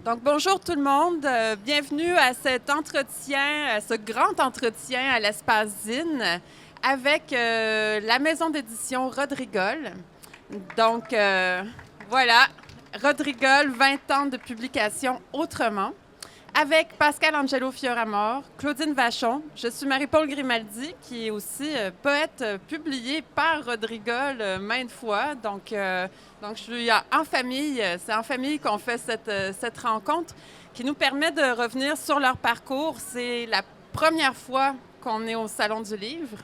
Donc, bonjour tout le monde. Bienvenue à cet entretien, à ce grand entretien à l'Espace Zine avec la maison d'édition Rodrigol. Donc, voilà, Rodrigol, 20 ans de publication autrement. Avec Pascal Angelo Fioramor, Claudine Vachon. Je suis Marie-Paul Grimaldi, qui est aussi poète publié par Rodrigol maintes fois. Donc, je suis en famille. C'est en famille qu'on fait cette rencontre qui nous permet de revenir sur leur parcours. C'est la première fois qu'on est au Salon du Livre.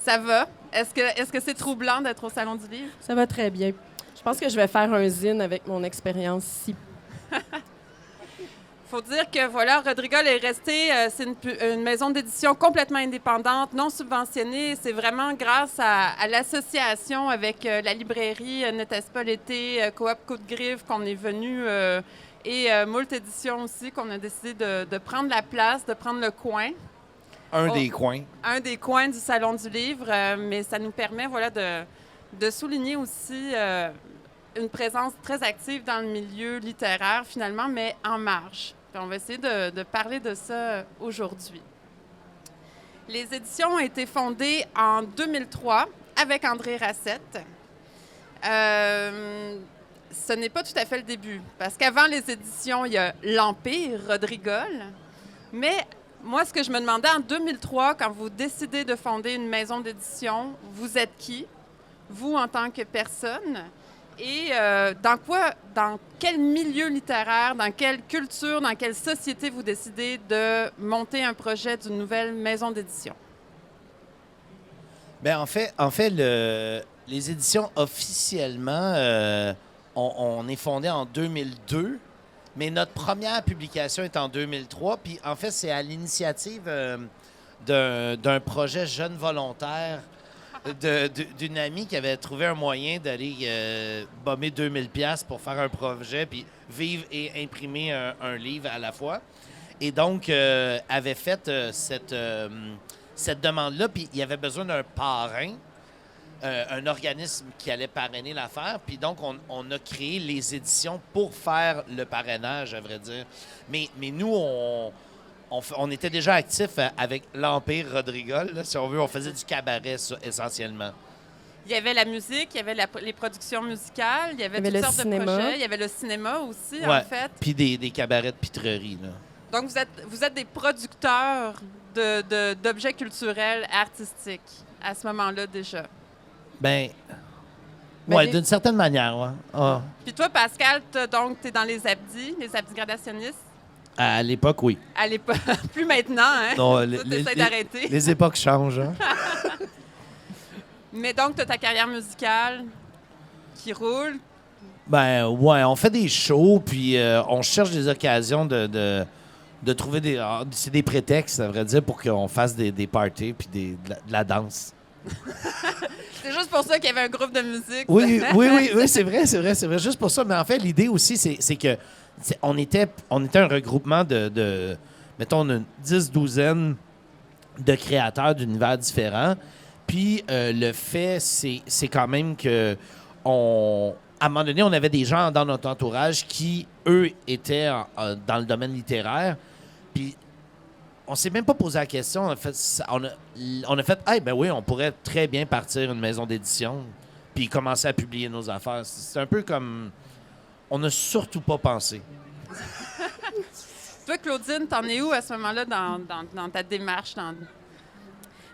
Ça va? Est-ce que c'est troublant d'être au Salon du Livre? Ça va très bien. Je pense que je vais faire un zine avec mon expérience ici. Il faut dire que voilà, Rodrigol est resté, c'est une maison d'édition complètement indépendante, non subventionnée. C'est vraiment grâce à l'association avec la librairie N'était-ce pas l'été, Coop Coup de Griffe qu'on est venu et Moult Éditions aussi qu'on a décidé de prendre la place, de prendre le coin. Un des coins. Un des coins du Salon du Livre, mais ça nous permet voilà, de souligner aussi une présence très active dans le milieu littéraire finalement, mais en marge. Puis on va essayer de parler de ça aujourd'hui. Les éditions ont été fondées en 2003 avec André Racette. Ce n'est pas tout à fait le début, parce qu'avant les éditions, il y a l'Empire, Rodrigol. Mais moi, ce que je me demandais en 2003, quand vous décidez de fonder une maison d'édition, vous êtes qui? Vous, en tant que personne? Et dans quel milieu littéraire, dans quelle culture, dans quelle société vous décidez de monter un projet d'une nouvelle maison d'édition? Bien, en fait les éditions officiellement, on est fondé en 2002, mais notre première publication est en 2003. Puis en fait, c'est à l'initiative d'un projet jeune volontaire d'une amie qui avait trouvé un moyen d'aller bomber 2000 pièces pour faire un projet, puis vivre et imprimer un livre à la fois. Et donc, avait fait cette demande-là, puis il y avait besoin d'un parrain, un organisme qui allait parrainer l'affaire. Puis donc, on a créé les éditions pour faire le parrainage, à vrai dire. Mais nous, on était déjà actifs avec l'Empire Rodrigol, là, si on veut. On faisait du cabaret, ça, essentiellement. Il y avait la musique, il y avait les productions musicales, il y avait toutes sortes de projets. Il y avait le cinéma aussi, ouais, en fait. Puis des cabarets de pitrerie, là. Donc, vous êtes des producteurs d'objets culturels et artistiques à ce moment-là déjà. Ben ouais, d'une certaine manière, ouais. Ah. Puis toi, Pascal, tu es dans les abdis gradationnistes. À l'époque, oui. À l'époque, plus maintenant, hein? Non, tu essaies d'arrêter. Les époques changent, hein? Mais donc, tu as ta carrière musicale qui roule. Ben ouais, on fait des shows, puis on cherche des occasions de trouver des... c'est des prétextes, à vrai dire, pour qu'on fasse des parties puis de la danse. C'est juste pour ça qu'il y avait un groupe de musique. Oui, c'est vrai. Juste pour ça. Mais en fait, l'idée aussi, c'est que on était un regroupement de mettons, une 10-12 de créateurs d'univers différents. Puis le fait, c'est quand même que à un moment donné, on avait des gens dans notre entourage qui, eux, étaient dans le domaine littéraire. Puis on s'est même pas posé la question. On a fait, hey, ben oui, on pourrait très bien partir une maison d'édition puis commencer à publier nos affaires. C'est un peu comme... On n'a surtout pas pensé. Toi, Claudine, t'en es où à ce moment-là dans ta démarche?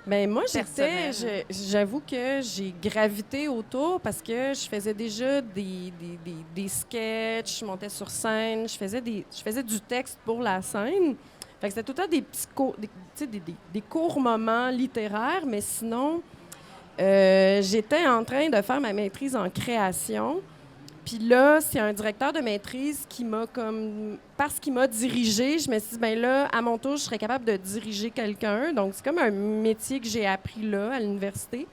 Bien, moi, Personnel. j'avoue que j'ai gravité autour parce que je faisais déjà des sketchs, je montais sur scène, je faisais du texte pour la scène. Fait que c'était tout le temps des petits des courts moments littéraires, mais sinon, j'étais en train de faire ma maîtrise en création. Puis là, c'est un directeur de maîtrise qui m'a parce qu'il m'a dirigée, je me suis dit, bien là, à mon tour, je serais capable de diriger quelqu'un. Donc, c'est comme un métier que j'ai appris là, à l'université.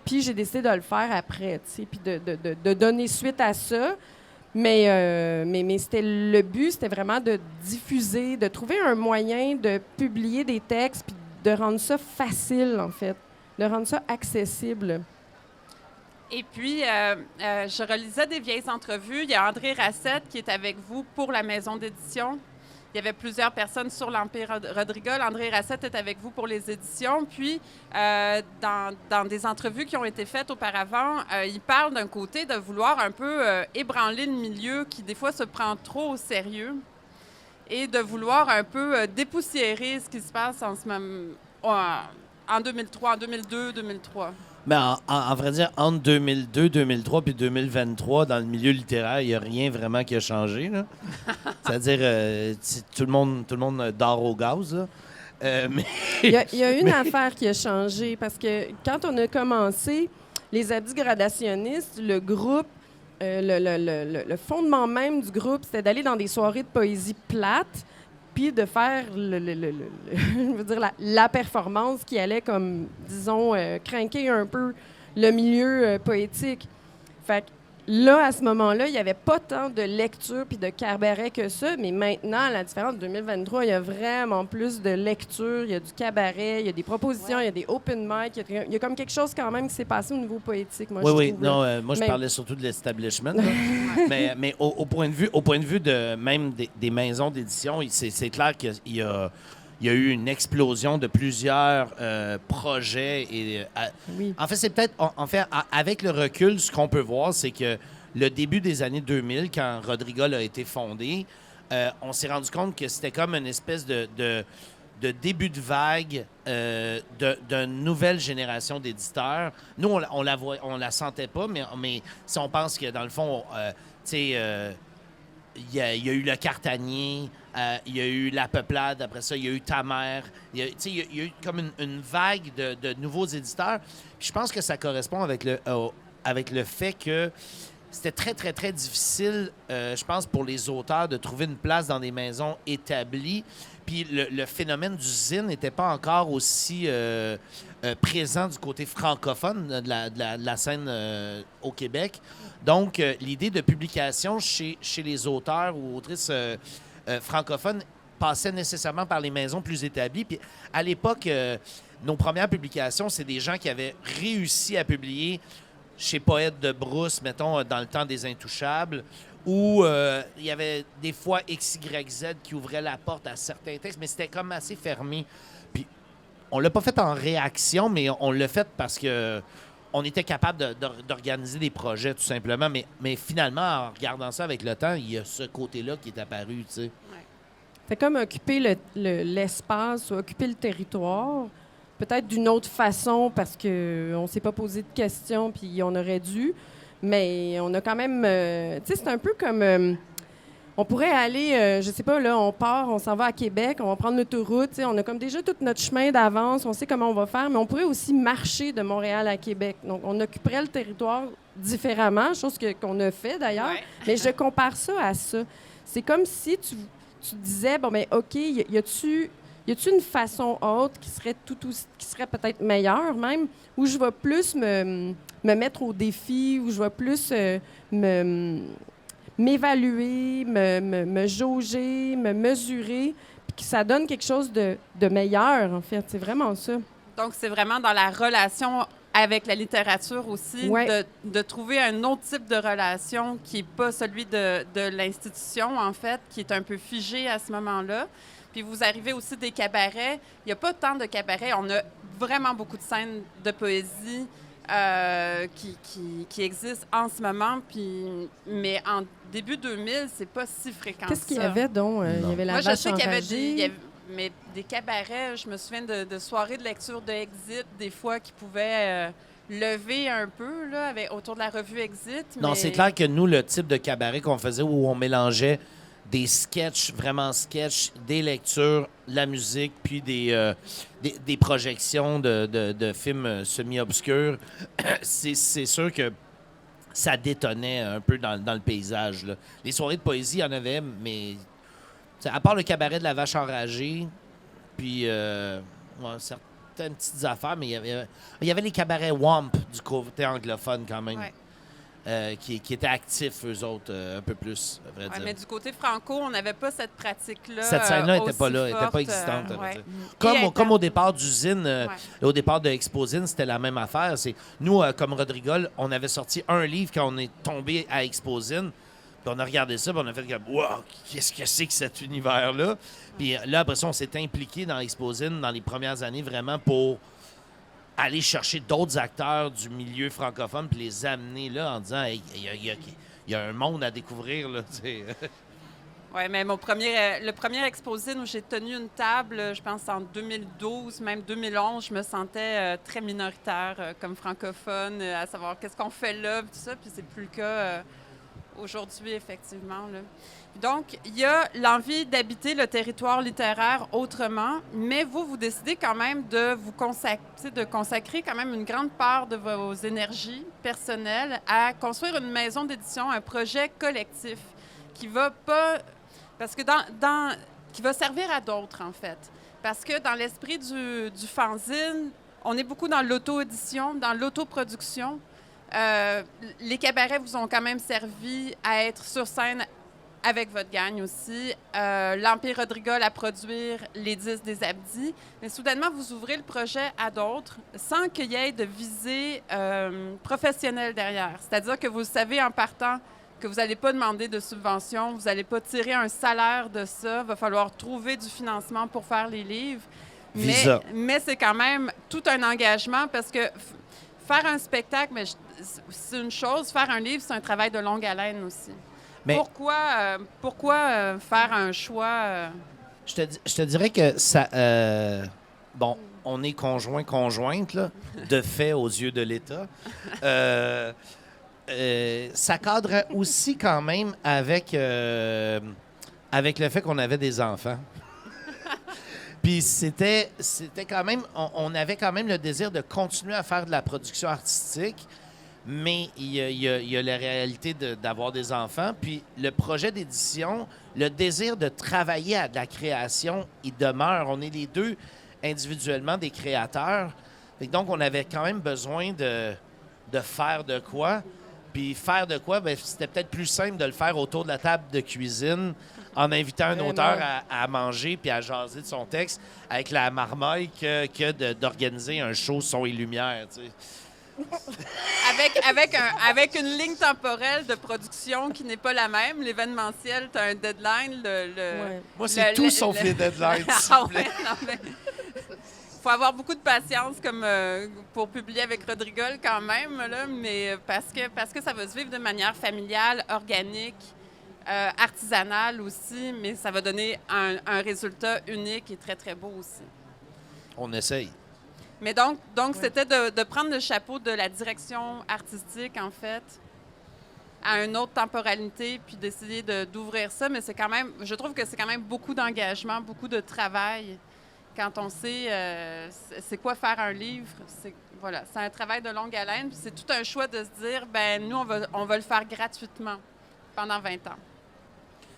Puis j'ai décidé de le faire après, tu sais, puis de donner suite à ça. Mais le but, c'était vraiment de diffuser, de trouver un moyen de publier des textes, puis de rendre ça facile, en fait, de rendre ça accessible. Et puis, je relisais des vieilles entrevues. Il y a André Racette qui est avec vous pour la maison d'édition. Il y avait plusieurs personnes sur l'Empire Rodrigol. André Racette est avec vous pour les éditions. Puis, dans des entrevues qui ont été faites auparavant, il parle d'un côté de vouloir un peu ébranler le milieu qui, des fois, se prend trop au sérieux et de vouloir un peu dépoussiérer ce qui se passe en ce moment, en 2003, en 2002, 2003. Mais en vrai dire, entre 2002, 2003 puis 2023, dans le milieu littéraire, il n'y a rien vraiment qui a changé. Là. C'est-à-dire, tout le monde dort au gaz. Là. Mais... il y a une affaire qui a changé parce que quand on a commencé, les habits gradationnistes, le groupe, le fondement même du groupe, c'était d'aller dans des soirées de poésie plate puis de faire je veux dire, la performance qui allait comme, disons, craquer un peu le milieu poétique. Fait que là, à ce moment-là, il n'y avait pas tant de lecture puis de cabaret que ça, mais maintenant, à la différence de 2023, il y a vraiment plus de lecture, il y a du cabaret, il y a des propositions, il y a des open mic, il y a comme quelque chose quand même qui s'est passé au niveau poétique, moi, je trouve. Non, moi, je parlais surtout de l'establishment. mais au point de vue de même des maisons d'édition, c'est clair qu'il y a eu une explosion de plusieurs projets. Oui. En fait, c'est peut-être... avec le recul, ce qu'on peut voir, c'est que le début des années 2000, quand Rodrigol a été fondé, on s'est rendu compte que c'était comme une espèce de début de vague d'une nouvelle génération d'éditeurs. Nous, on la sentait pas, mais si on pense que, dans le fond, tu sais... il y a eu le Cartanier, il y a eu La Peuplade, après ça, il y a eu Ta Mère. Il y a eu comme une vague de nouveaux éditeurs. Puis je pense que ça correspond avec le fait que c'était très, très, très difficile, je pense, pour les auteurs de trouver une place dans des maisons établies. Puis le phénomène du zine n'était pas encore aussi présent du côté francophone de la scène au Québec. Donc, l'idée de publication chez les auteurs ou autrices francophones passait nécessairement par les maisons plus établies. Puis, à l'époque, nos premières publications, c'est des gens qui avaient réussi à publier chez Poète de Brousse, mettons, dans le temps des Intouchables, où il y avait des fois XYZ qui ouvrait la porte à certains textes, mais c'était comme assez fermé. Puis, on l'a pas fait en réaction, mais on l'a fait parce que on était capable d'organiser des projets, tout simplement. Mais finalement, en regardant ça avec le temps, il y a ce côté-là qui est apparu, tu sais. Ouais. C'est comme occuper l'espace ou occuper le territoire, peut-être d'une autre façon parce qu'on ne s'est pas posé de questions puis on aurait dû, mais on a quand même... tu sais, c'est un peu comme... on pourrait aller, je sais pas, là, on part, on s'en va à Québec, on va prendre l'autoroute, tu sais, on a comme déjà tout notre chemin d'avance, on sait comment on va faire, mais on pourrait aussi marcher de Montréal à Québec. Donc, on occuperait le territoire différemment, chose qu'on a fait d'ailleurs, Ouais. mais je compare ça à ça. C'est comme si tu disais, bon, mais OK, y a-tu une façon autre qui serait peut-être meilleure même, où je vais plus me mettre au défi, où je vais plus m'évaluer, me jauger, me mesurer, puis que ça donne quelque chose de meilleur, en fait. C'est vraiment ça. Donc, c'est vraiment dans la relation avec la littérature aussi, Ouais. de trouver un autre type de relation qui n'est pas celui de l'institution, en fait, qui est un peu figé à ce moment-là. Puis vous arrivez aussi des cabarets. Il n'y a pas tant de cabarets. On a vraiment beaucoup de scènes de poésie qui existent en ce moment. Mais en début 2000, c'est pas si fréquent. Qu'est-ce qu'il y avait donc? Il y avait la Moi, je vache sais qu'il y avait enragée. mais des cabarets. Je me souviens de soirées de lecture de Exit, des fois, qui pouvaient lever un peu là, autour de la revue Exit. Non, mais... c'est clair que nous, le type de cabaret qu'on faisait où on mélangeait des sketchs, vraiment sketchs, des lectures, la musique, puis des projections de films semi-obscurs, c'est sûr que ça détonnait un peu dans le paysage, là. Les soirées de poésie, il y en avait, mais t'sais, à part le cabaret de la vache enragée, puis certaines petites affaires, mais il y avait les cabarets Wamp du côté anglophone quand même. Ouais. qui étaient actifs, eux autres, un peu plus, à vrai Ouais, dire. mais du côté franco, on n'avait pas cette pratique-là. Cette scène-là n'était aussi pas là, n'était forte, pas existante. à vrai ouais. dire. Et Comme au départ d'Usine, Ouais. au départ de Exposine, c'était la même affaire. C'est, nous, comme Rodrigol, on avait sorti un livre quand on est tombé à Exposine. Puis on a regardé ça, puis on a fait comme « Wow, qu'est-ce que c'est que cet univers-là? » Puis là, après ça, on s'est impliqué dans Exposine dans les premières années vraiment pour aller chercher d'autres acteurs du milieu francophone puis les amener là en disant hey, « il y a un monde à découvrir. » là, tu sais. Oui, mais le premier Exposine où j'ai tenu une table, je pense en 2012, même 2011, je me sentais très minoritaire comme francophone, à savoir qu'est-ce qu'on fait là, tout ça, puis c'est plus le cas aujourd'hui, effectivement. Là. Donc, il y a l'envie d'habiter le territoire littéraire autrement, mais vous décidez quand même de vous consacrer quand même une grande part de vos énergies personnelles à construire une maison d'édition, un projet collectif qui va pas... Parce que qui va servir à d'autres, en fait. Parce que dans l'esprit du fanzine, on est beaucoup dans l'auto-édition, dans l'autoproduction. Les cabarets vous ont quand même servi à être sur scène avec votre gang aussi. L'Empire Rodrigol à produire les 10 des Abdis. Mais soudainement, vous ouvrez le projet à d'autres sans qu'il y ait de visée professionnelle derrière. C'est-à-dire que vous savez en partant que vous n'allez pas demander de subvention, vous n'allez pas tirer un salaire de ça. Il va falloir trouver du financement pour faire les livres. Mais c'est quand même tout un engagement parce que faire un spectacle, c'est une chose. Faire un livre, c'est un travail de longue haleine aussi. Mais pourquoi faire un choix? Je te dirais que ça... bon, on est conjointe, là, de fait aux yeux de l'État. Ça cadre aussi quand même avec le fait qu'on avait des enfants. Puis c'était quand même... On avait quand même le désir de continuer à faire de la production artistique, mais il y a la réalité d'avoir des enfants. Puis le projet d'édition, le désir de travailler à de la création, il demeure. On est les deux individuellement des créateurs. Et donc, on avait quand même besoin de faire de quoi. Puis faire de quoi, bien, c'était peut-être plus simple de le faire autour de la table de cuisine en invitant un auteur à manger puis à jaser de son texte avec la marmaille que d'organiser un show son et lumière, tu sais. Avec une ligne temporelle de production qui n'est pas la même. L'événementiel, tu as un deadline. Moi, c'est tout sauf les deadlines, s'il vous plaît. Il faut avoir beaucoup de patience comme, pour publier avec Rodrigol quand même, là, mais parce que ça va se vivre de manière familiale, organique, artisanale aussi, mais ça va donner un résultat unique et très, très beau aussi. On essaye. Mais donc c'était de prendre le chapeau de la direction artistique, en fait, à une autre temporalité, puis d'essayer d'ouvrir ça. Mais c'est quand même, je trouve que c'est quand même beaucoup d'engagement, beaucoup de travail. Quand on sait c'est quoi faire un livre, c'est un travail de longue haleine. Puis c'est tout un choix de se dire, ben nous, on va le faire gratuitement pendant 20 ans.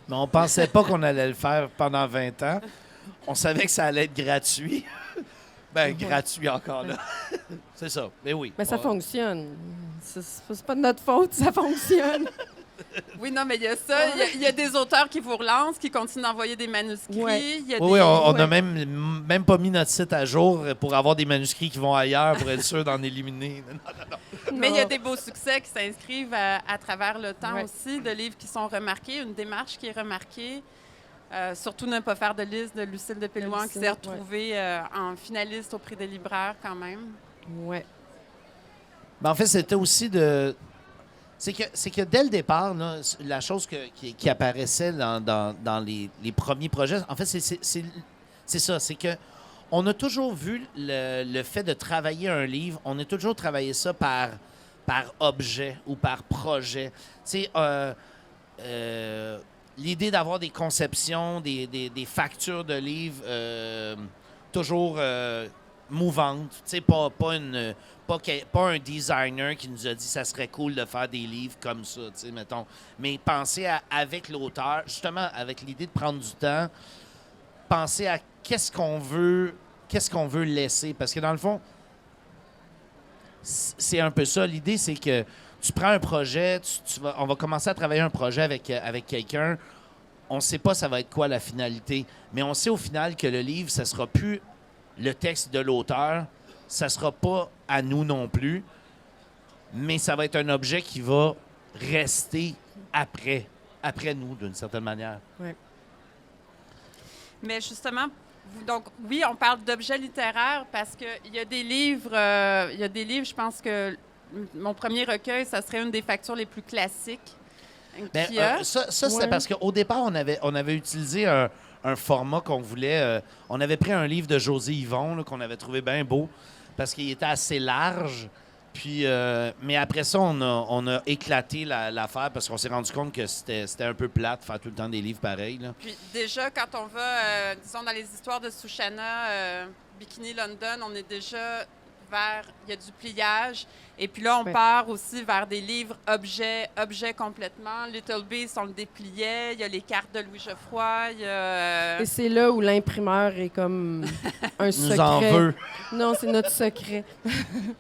Mais on pensait pas qu'on allait le faire pendant 20 ans. On savait que ça allait être gratuit. Gratuit encore, là. C'est ça. Mais oui. Mais ça fonctionne. C'est pas de notre faute, ça fonctionne. Oui, non, mais il y a ça. Il y a des auteurs qui vous relancent, qui continuent d'envoyer des manuscrits. Ouais. On a même pas mis notre site à jour pour avoir des manuscrits qui vont ailleurs pour être sûr d'en éliminer. Non. Mais il y a des beaux succès qui s'inscrivent à travers le temps aussi, de livres qui sont remarqués, une démarche qui est remarquée. Surtout ne pas faire de liste de Lucille de Pélouan qui s'est retrouvée en finaliste au prix des libraires quand même. Oui. En fait, c'était aussi de... C'est que dès le départ, là, la chose qui apparaissait dans les premiers projets, en fait, c'est ça, c'est que on a toujours vu le fait de travailler un livre, on a toujours travaillé ça par objet ou par projet. Tu sais, l'idée d'avoir des conceptions, des factures de livres toujours mouvantes, tu sais, pas un designer qui nous a dit ça serait cool de faire des livres comme ça, tu sais, mettons. Mais penser avec l'auteur, justement, avec l'idée de prendre du temps, penser à qu'est-ce qu'on veut laisser. Parce que dans le fond, c'est un peu ça. L'idée, c'est que tu prends un projet, on va commencer à travailler un projet avec quelqu'un. On ne sait pas ça va être quoi la finalité, mais on sait au final que le livre, ça ne sera plus le texte de l'auteur, ça ne sera pas à nous non plus, mais ça va être un objet qui va rester après nous, d'une certaine manière. Ouais. Mais justement, donc oui, on parle d'objets littéraires parce qu'il y a des livres, je pense que mon premier recueil, ça serait une des factures les plus classiques qu'il y a. Ça c'était parce qu'au départ, on avait utilisé un format qu'on voulait. On avait pris un livre de José Yvon là, qu'on avait trouvé bien beau parce qu'il était assez large. Puis, mais après ça, on a éclaté l'affaire parce qu'on s'est rendu compte que c'était un peu plate de faire tout le temps des livres pareils. Là. Puis déjà, quand on va, disons, dans les histoires de Sushana, Bikini London, on est déjà vers... Il y a du pliage. Et puis là, on part aussi vers des livres objets complètement. Little Beast, on le dépliait. Il y a les cartes de Louis Geoffroy. Et c'est là où l'imprimeur est comme un secret. Nous en veut. Non, c'est notre secret.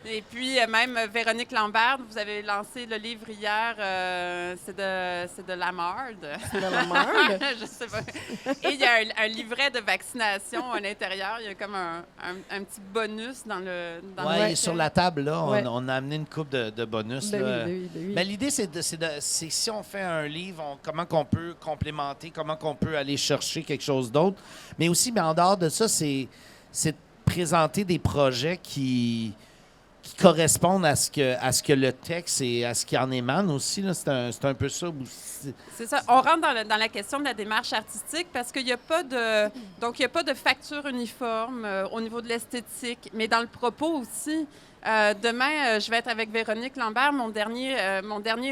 Et puis, même Véronique Lambert, vous avez lancé le livre hier, c'est de la marde. C'est de la marde? Je sais pas. Et il y a un livret de vaccination à l'intérieur. Il y a comme un petit bonus dans le... Oui, sur la table, là, Ouais. on a amené une coupe de bonus. Ben là. oui, ben oui. Mais l'idée, c'est si on fait un livre, comment qu'on peut complémenter, comment qu'on peut aller chercher quelque chose d'autre. Mais aussi, en dehors de ça, c'est de présenter des projets qui correspondent à ce que le texte et à ce qui en émane aussi. Là. C'est un peu ça. C'est ça. On rentre dans la question de la démarche artistique parce qu'il n'y a pas de facture uniforme au niveau de l'esthétique, mais dans le propos aussi. Demain, je vais être avec Véronique Lambert. Mon dernier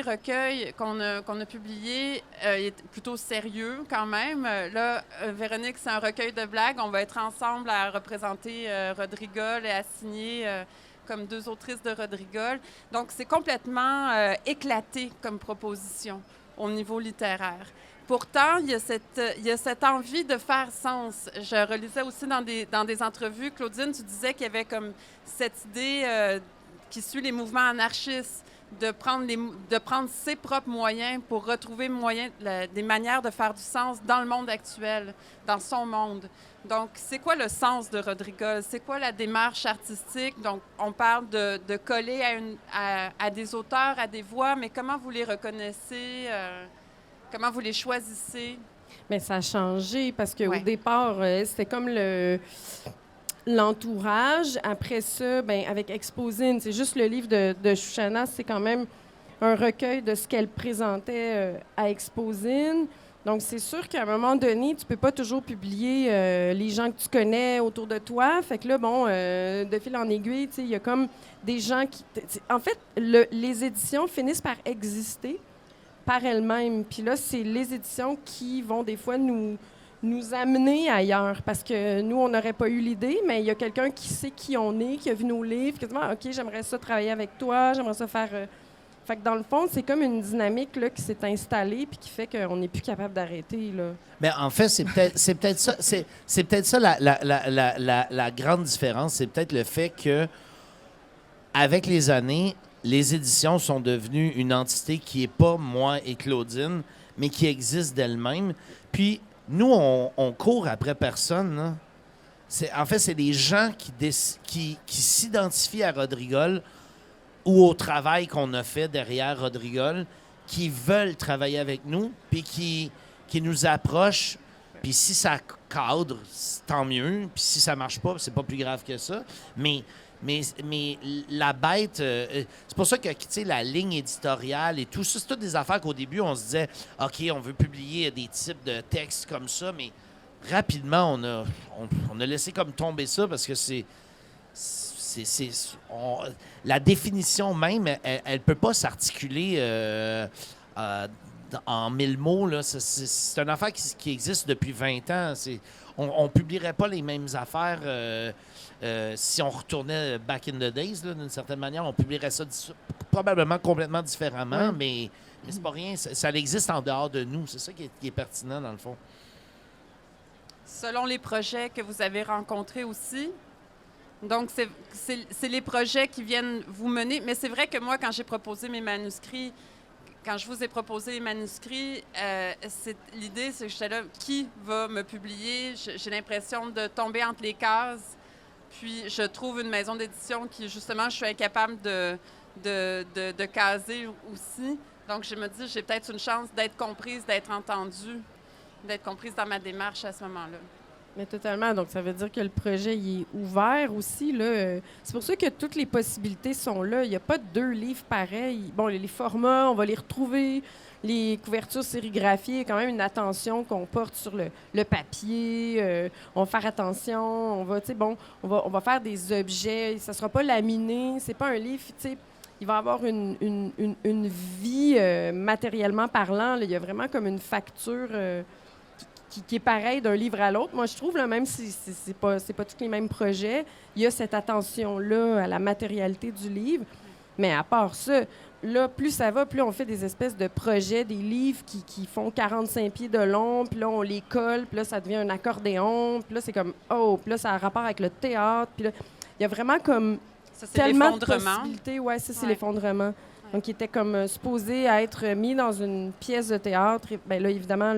recueil qu'on a publié est plutôt sérieux quand même. Là, Véronique, c'est un recueil de blagues. On va être ensemble à représenter Rodrigol et à signer comme deux autrices de Rodrigol. Donc, c'est complètement éclaté comme proposition au niveau littéraire. Pourtant, il y a cette envie de faire sens. Je relisais aussi dans des entrevues, Claudine, tu disais qu'il y avait comme cette idée qui suit les mouvements anarchistes, de prendre ses propres moyens pour retrouver des manières de faire du sens dans le monde actuel, dans son monde. Donc, c'est quoi le sens de Rodrigol? C'est quoi la démarche artistique? Donc, on parle de coller à des auteurs, à des voix, mais comment vous les reconnaissez? Comment vous les choisissez? Mais ça a changé parce qu'au Ouais. départ, c'était comme l'entourage. Après ça, avec Exposine, c'est juste le livre de Shoshana, c'est quand même un recueil de ce qu'elle présentait à Exposine. Donc, c'est sûr qu'à un moment donné, tu peux pas toujours publier les gens que tu connais autour de toi. Fait que là, de fil en aiguille, il y a comme des gens qui... En fait, les éditions finissent par exister par elles-mêmes. Puis là, c'est les éditions qui vont des fois nous amener ailleurs. Parce que nous, on n'aurait pas eu l'idée, mais il y a quelqu'un qui sait qui on est, qui a vu nos livres, qui dit « OK, j'aimerais ça travailler avec toi, j'aimerais ça faire... Fait que dans le fond, c'est comme une dynamique là, qui s'est installée puis qui fait qu'on n'est plus capable d'arrêter. Là. Mais en fait, c'est peut-être ça. C'est peut-être ça la grande différence. C'est peut-être le fait que, avec les années, les éditions sont devenues une entité qui n'est pas moi et Claudine, mais qui existe d'elle-même. Puis, nous, on court après personne. Là. En fait, c'est des gens qui s'identifient à Rodrigol ou au travail qu'on a fait derrière Rodrigol, qui veulent travailler avec nous, puis qui nous approchent. Puis si ça cadre, tant mieux. Puis si ça marche pas, c'est pas plus grave que ça. Mais la bête... c'est pour ça que, tu sais, la ligne éditoriale et tout ça, c'est toutes des affaires qu'au début, on se disait, OK, on veut publier des types de textes comme ça, mais rapidement, on a laissé comme tomber ça parce que la définition même, elle ne peut pas s'articuler en 1000 mots. Là. C'est une affaire qui existe depuis 20 ans. On ne publierait pas les mêmes affaires si on retournait back in the days, là, d'une certaine manière. On publierait ça probablement complètement différemment, mais c'est pas rien. Ça existe en dehors de nous. C'est ça qui est pertinent, dans le fond. Selon les projets que vous avez rencontrés aussi, Donc, c'est les projets qui viennent vous mener. Mais c'est vrai que moi, quand j'ai proposé mes manuscrits, quand je vous ai proposé les manuscrits, l'idée, c'est que j'étais là, qui va me publier? J'ai l'impression de tomber entre les cases. Puis, je trouve une maison d'édition qui, justement, je suis incapable de caser aussi. Donc, je me dis, j'ai peut-être une chance d'être comprise, d'être entendue, d'être comprise dans ma démarche à ce moment-là. Mais totalement. Donc, ça veut dire que le projet il est ouvert aussi. Là. C'est pour ça que toutes les possibilités sont là. Il n'y a pas 2 livres pareils. Bon, les formats, on va les retrouver. Les couvertures sérigraphiées, il y a quand même une attention qu'on porte sur le papier. On va faire attention. On va, on va faire des objets. Ça ne sera pas laminé. C'est pas un livre, il va avoir une vie matériellement parlant. Là. Il y a vraiment comme une facture... qui est pareil d'un livre à l'autre. Moi, je trouve, là, même si c'est pas tous les mêmes projets, il y a cette attention-là à la matérialité du livre. Mais à part ça, là, plus ça va, plus on fait des espèces de projets, des livres qui font 45 pieds de long, puis là, on les colle, puis là, ça devient un accordéon, puis là, c'est comme, oh, puis là, ça a rapport avec le théâtre, puis là, il y a vraiment comme ça, c'est tellement de possibilités. Ouais, ça, c'est l'effondrement. Donc, il était comme supposé être mis dans une pièce de théâtre. Bien là, évidemment,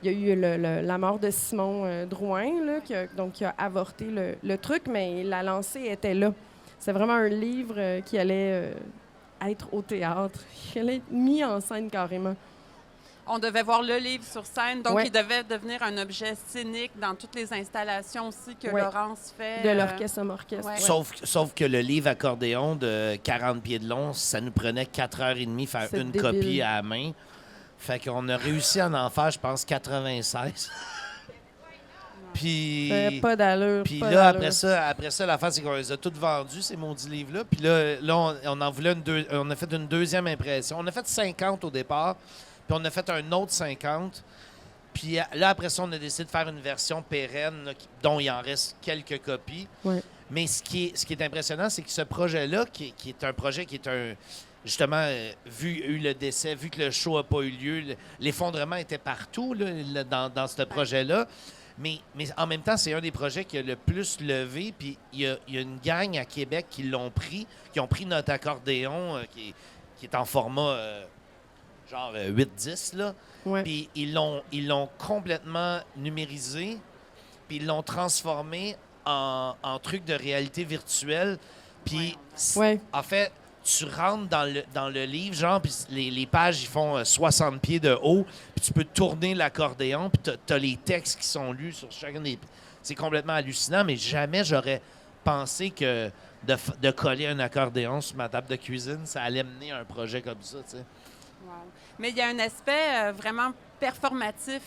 il y a eu la mort de Simon Drouin, là, qui a avorté le truc, mais la lancée était là. C'est vraiment un livre qui allait être au théâtre, qui allait être mis en scène carrément. On devait voir le livre sur scène, donc il devait devenir un objet scénique dans toutes les installations aussi que Laurence fait. De l'orchestre orchestre. Ouais. Sauf que le livre accordéon de 40 pieds de long, ça nous prenait 4h30 faire une copie à la main. Fait qu'on a réussi à en faire, je pense, 96. Puis pas d'allure. Puis là, après ça, l'affaire, c'est qu'on les a toutes vendus, ces maudits livres-là. Puis là, on en voulait on a fait une deuxième impression. On a fait 50 au départ, puis on a fait un autre 50. Puis là, après ça, on a décidé de faire une version pérenne, là, dont il en reste quelques copies. Ouais. Mais ce qui est impressionnant, c'est que ce projet-là, qui est un projet qui est un... Justement, vu le décès, vu que le show n'a pas eu lieu, l'effondrement était partout là, dans ce projet-là. Mais en même temps, c'est un des projets qui a le plus levé. Puis il y a une gang à Québec qui ont pris notre accordéon qui est en format genre 8-10, là. Ouais. Puis ils l'ont complètement numérisé. Puis ils l'ont transformé en truc de réalité virtuelle. Puis en fait... Tu rentres dans le livre, genre, puis les pages, ils font 60 pieds de haut, puis tu peux tourner l'accordéon, puis tu as les textes qui sont lus sur chacun des... C'est complètement hallucinant, mais jamais j'aurais pensé que de coller un accordéon sur ma table de cuisine, ça allait mener à un projet comme ça, tu sais. Wow. Mais il y a un aspect vraiment performatif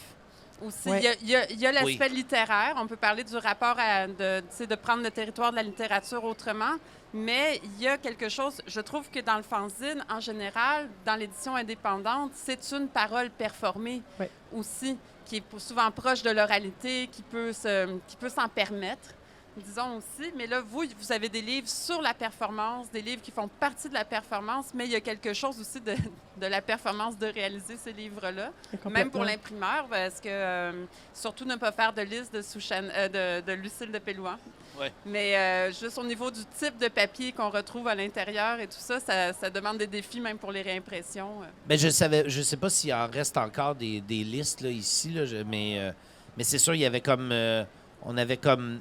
aussi. Ouais. Il y a l'aspect littéraire. On peut parler du rapport de prendre le territoire de la littérature autrement. Mais il y a quelque chose, je trouve que dans le fanzine, en général, dans l'édition indépendante, c'est une parole performée aussi, qui est souvent proche de l'oralité, qui peut s'en permettre, disons aussi. Mais là, vous avez des livres sur la performance, des livres qui font partie de la performance, mais il y a quelque chose aussi de la performance de réaliser ces livres-là, même pour l'imprimeur, parce que surtout ne pas faire de liste de Lucille de Pélouan. Ouais. Mais juste au niveau du type de papier qu'on retrouve à l'intérieur et tout ça, ça demande des défis même pour les réimpressions. Mais je sais pas s'il en reste encore des listes là, ici, là, mais c'est sûr, il y avait comme... on avait comme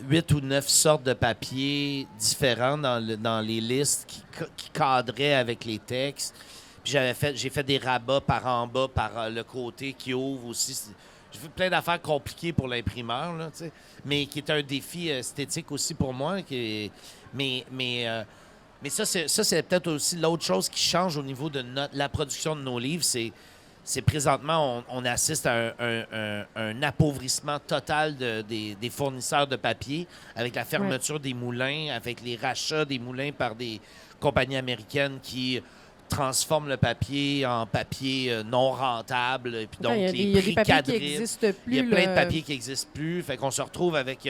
8 ou 9 sortes de papiers différents dans les listes qui cadraient avec les textes. Puis j'ai fait des rabats par en bas, par le côté qui ouvre aussi. J'ai fait plein d'affaires compliquées pour l'imprimeur, là, tu sais, mais qui est un défi esthétique aussi pour moi. Mais ça, c'est peut-être aussi l'autre chose qui change au niveau de la production de nos livres. C'est présentement, on assiste à un appauvrissement total des fournisseurs de papier avec la fermeture des moulins, avec les rachats des moulins par des compagnies américaines qui transforment le papier en papier non rentable. Et puis donc, les prix quadrillent. Il y a plein de papiers qui n'existent plus. Fait qu'on se retrouve avec...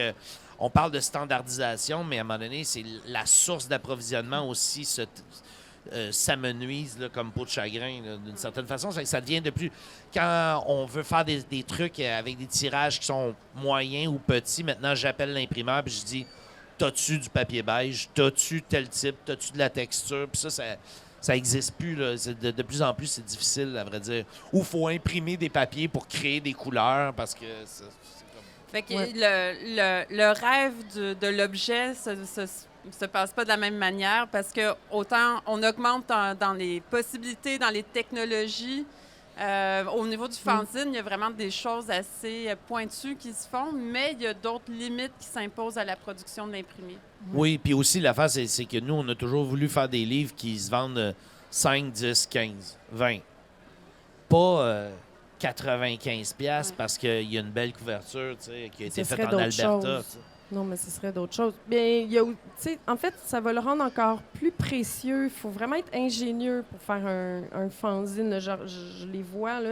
on parle de standardisation, mais à un moment donné, c'est la source d'approvisionnement aussi s'amenuise là, comme peau de chagrin, là, d'une certaine façon. Ça devient de plus... Quand on veut faire des trucs avec des tirages qui sont moyens ou petits, maintenant, j'appelle l'imprimeur et je dis, t'as-tu du papier beige? T'as-tu tel type? T'as-tu de la texture? Puis ça n'existe plus. Là. De plus en plus, c'est difficile, à vrai dire. Ou il faut imprimer des papiers pour créer des couleurs parce que c'est comme... Fait que le rêve de l'objet se passe pas de la même manière parce que autant on augmente dans les possibilités, dans les technologies. Au niveau du fanzine, il y a vraiment des choses assez pointues qui se font, mais il y a d'autres limites qui s'imposent à la production de l'imprimé. Oui, puis aussi, l'affaire, c'est que nous, on a toujours voulu faire des livres qui se vendent 5, 10, 15, 20. Pas 95$ parce qu'il y a une belle couverture qui a été faite en Alberta. Non, mais ce serait d'autres choses. Bien, il y a, en fait, ça va le rendre encore plus précieux. Il faut vraiment être ingénieux pour faire un fanzine. Là. Genre, je les vois, là.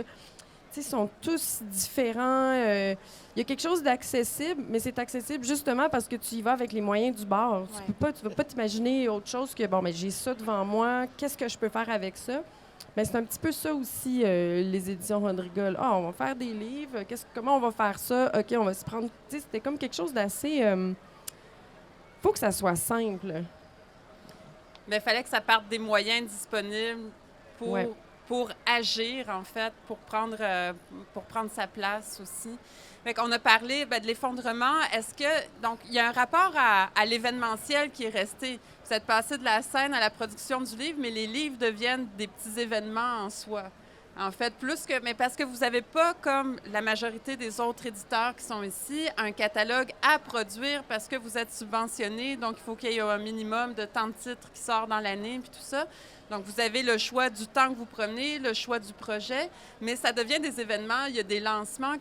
Ils sont tous différents. Il y a quelque chose d'accessible, mais c'est accessible justement parce que tu y vas avec les moyens du bord. Ouais. Tu ne vas pas t'imaginer autre chose que, bon, mais j'ai ça devant moi, qu'est-ce que je peux faire avec ça? Mais c'est un petit peu ça aussi, les éditions Rodrigol. Ah, on va faire des livres, comment on va faire ça? OK, on va se prendre... C'était comme quelque chose d'assez... faut que ça soit simple. Mais il fallait que ça parte des moyens disponibles pour agir, en fait, pour prendre sa place aussi. Fait qu'on a parlé de l'effondrement. Est-ce que... Donc, il y a un rapport à l'événementiel qui est resté. Vous êtes passé de la scène à la production du livre, mais les livres deviennent des petits événements en soi. En fait, mais parce que vous n'avez pas, comme la majorité des autres éditeurs qui sont ici, un catalogue à produire parce que vous êtes subventionné. Donc, il faut qu'il y ait un minimum de tant de titres qui sortent dans l'année, puis tout ça. Donc, vous avez le choix du temps que vous prenez, le choix du projet, mais ça devient des événements. Il y a des lancements.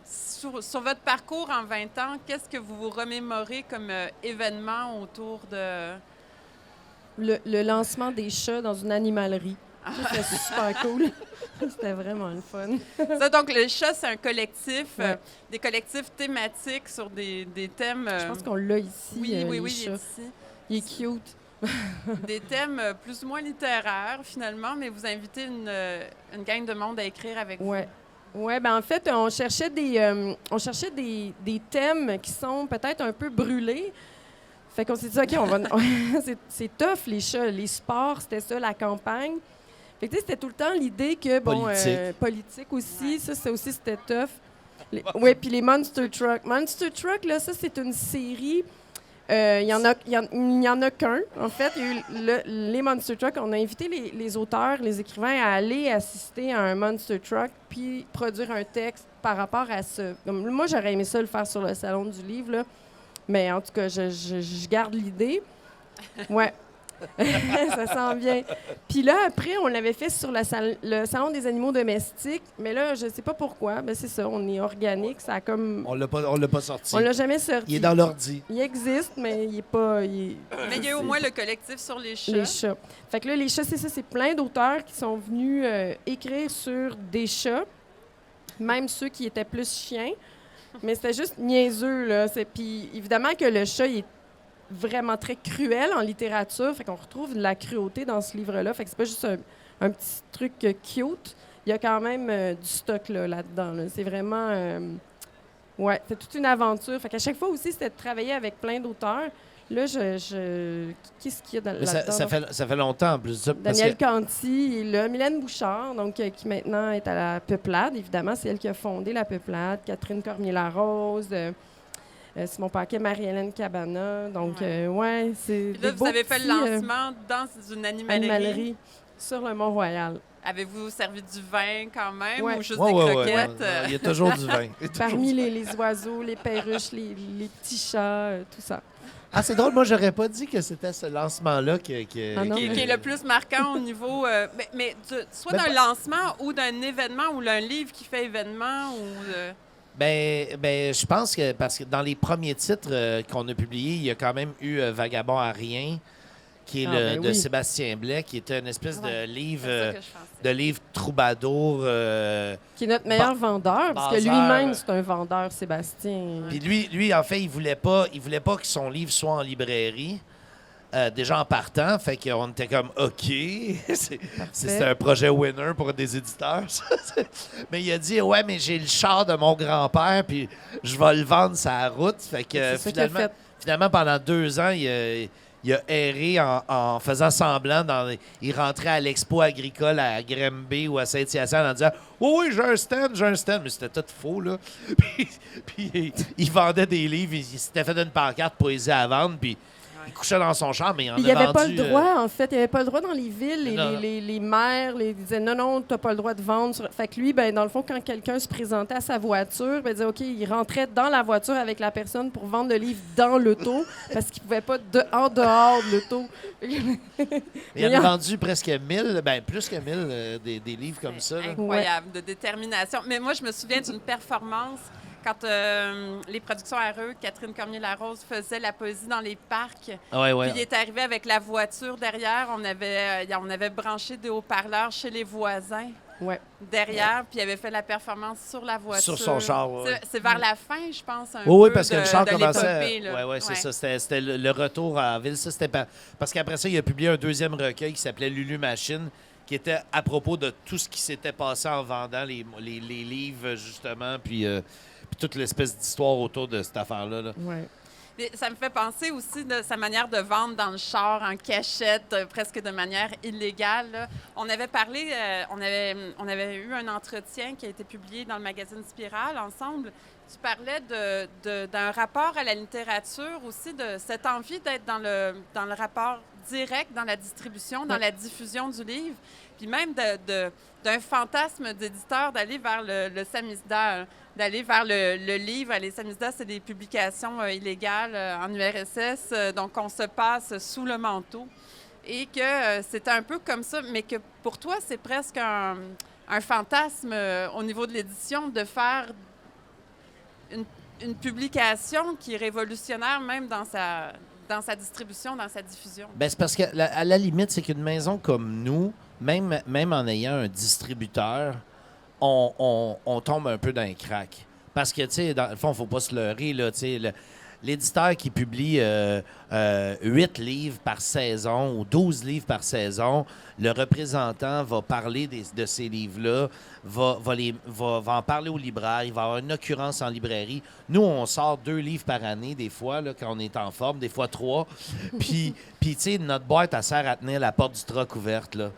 Sur votre parcours en 20 ans, qu'est-ce que vous vous remémorez comme événement autour de... Le lancement des chats dans une animalerie. C'était super cool. C'était vraiment le fun. Ça, donc, le chat, c'est un collectif, des collectifs thématiques sur des thèmes... Je pense qu'on l'a ici, oui, il est ici. Il est cute. Des thèmes plus ou moins littéraires, finalement, mais vous invitez une gang de monde à écrire avec vous. Oui, ben en fait, on cherchait des thèmes qui sont peut-être un peu brûlés. Fait qu'on s'est dit, OK, c'est tough, les chats. Les sports, c'était ça, la campagne. Fait que, c'était tout le temps l'idée que, politique aussi, ça aussi, c'était tough. Oui, puis les Monster Truck. Monster Truck, là, ça, c'est une série... Il y en a qu'un, en fait. Il y a eu les Monster Truck. On a invité les auteurs, les écrivains à aller assister à un Monster Truck puis produire un texte par rapport à ça. Comme, moi, j'aurais aimé ça le faire sur le Salon du livre, là. Mais en tout cas, je garde l'idée. Ouais. Ça s'en vient. Puis là, après, on l'avait fait sur le Salon des animaux domestiques. Mais là, je sais pas pourquoi. Ben, c'est ça, on est organique. Ça a comme... On l'a pas sorti. On l'a jamais sorti. Il est dans l'ordi. Il existe, mais il est pas... Mais il y a au moins le collectif sur les chats. Les chats. Fait que là, les chats, c'est ça. C'est plein d'auteurs qui sont venus écrire sur des chats. Même ceux qui étaient plus chiens. Mais c'était juste niaiseux, là. Puis évidemment que le chat, il est vraiment très cruel en littérature. Fait qu'on retrouve de la cruauté dans ce livre-là. Fait que c'est pas juste un petit truc cute. Il y a quand même du stock là-dedans. Là. C'est vraiment... c'est toute une aventure. Fait qu'à chaque fois aussi, c'était de travailler avec plein d'auteurs. Là, qu'est-ce qu'il y a là-dedans? Ça fait longtemps, en plus. Daniel Canty est là. Mylène Bouchard, donc, qui maintenant est à la Peuplade, évidemment. C'est elle qui a fondé la Peuplade. Catherine Cormier-Larose... Simon Paquet, Marie-Hélène Cabana. Donc, c'est... Puis là, vous avez fait le lancement dans une animalerie. Sur le Mont-Royal. Avez-vous servi du vin quand même ou juste des croquettes? Il y a toujours du vin. Parmi les oiseaux, les perruches, les petits chats, tout ça. Ah, c'est drôle. Moi, j'aurais pas dit que c'était ce lancement-là qui est le plus marquant au niveau... soit d'un lancement ou d'un événement ou d'un livre qui fait événement ou... Je pense que parce que dans les premiers titres qu'on a publiés, il y a quand même eu Vagabond à rien, qui est de Sébastien Blais, qui était une espèce de livre troubadour. Qui est notre meilleur vendeur, parce que lui-même, c'est un vendeur, Sébastien. Puis lui, en fait, il voulait pas que son livre soit en librairie. déjà en partant. Fait qu'on était comme OK. C'était un projet winner pour des éditeurs. Ça. Mais il a dit ouais, mais j'ai le char de mon grand-père, puis je vais le vendre sur la route. Fait que finalement, pendant 2 ans, il a erré en faisant semblant. Il rentrait à l'expo agricole à Grimby ou à Saint-Hyacinthe en disant « Oui, j'ai un stand. » Mais c'était tout faux, là. Puis il vendait des livres. Il s'était fait une pancarte poésie à vendre. Puis il couchait dans son champ, mais il en a vendu... Il n'y avait pas le droit, en fait. Il n'y avait pas le droit dans les villes. Les maires ils disaient non, tu n'as pas le droit de vendre. Fait que lui, dans le fond, quand quelqu'un se présentait à sa voiture, il disait OK, il rentrait dans la voiture avec la personne pour vendre le livre dans l'auto parce qu'il ne pouvait pas en dehors de l'auto. Il en a vendu presque 1000, plus que 1000 des livres comme ça. Là. Incroyable, de détermination. Mais moi, je me souviens d'une performance quand les productions RE, Catherine Cormier-Larose faisait la poésie dans les parcs. Ouais. Puis il est arrivé avec la voiture derrière. On avait branché des haut-parleurs chez les voisins. Ouais. Derrière, puis il avait fait la performance sur la voiture. Sur son char, oui. C'est vers la fin, je pense, un peu. Oui, parce que le char commençait... Oui, c'est ça. C'était le retour à la ville. Ça, c'était parce qu'après ça, il a publié un deuxième recueil qui s'appelait Lulu Machine, qui était à propos de tout ce qui s'était passé en vendant les livres, justement, puis toute l'espèce d'histoire autour de cette affaire-là. Là. Ouais. Ça me fait penser aussi de sa manière de vendre dans le char, en cachette, presque de manière illégale. Là. On avait parlé, on avait eu un entretien qui a été publié dans le magazine Spirale ensemble. Tu parlais d'un rapport à la littérature aussi, de cette envie d'être dans le rapport direct, dans la distribution, dans la diffusion du livre, puis même d'un fantasme d'éditeur d'aller vers le samizdat, d'aller vers le livre. Les samizdas, c'est des publications illégales en URSS, donc on se passe sous le manteau. Et que c'est un peu comme ça, mais que pour toi, c'est presque un fantasme au niveau de l'édition de faire une publication qui est révolutionnaire même dans sa distribution, dans sa diffusion. Bien, c'est parce qu'à la limite, c'est qu'une maison comme nous, même en ayant un distributeur, on tombe un peu dans les cracks. Parce que, tu sais, dans le fond, il ne faut pas se leurrer, là, tu sais, l'éditeur qui publie 8 livres par saison ou 12 livres par saison, le représentant va parler de ces livres-là, va en parler au libraire, il va avoir une occurrence en librairie. Nous, on sort 2 livres par année, des fois, là, quand on est en forme, des fois 3. Puis tu sais, notre boîte, elle sert à tenir la porte du troc ouverte, là.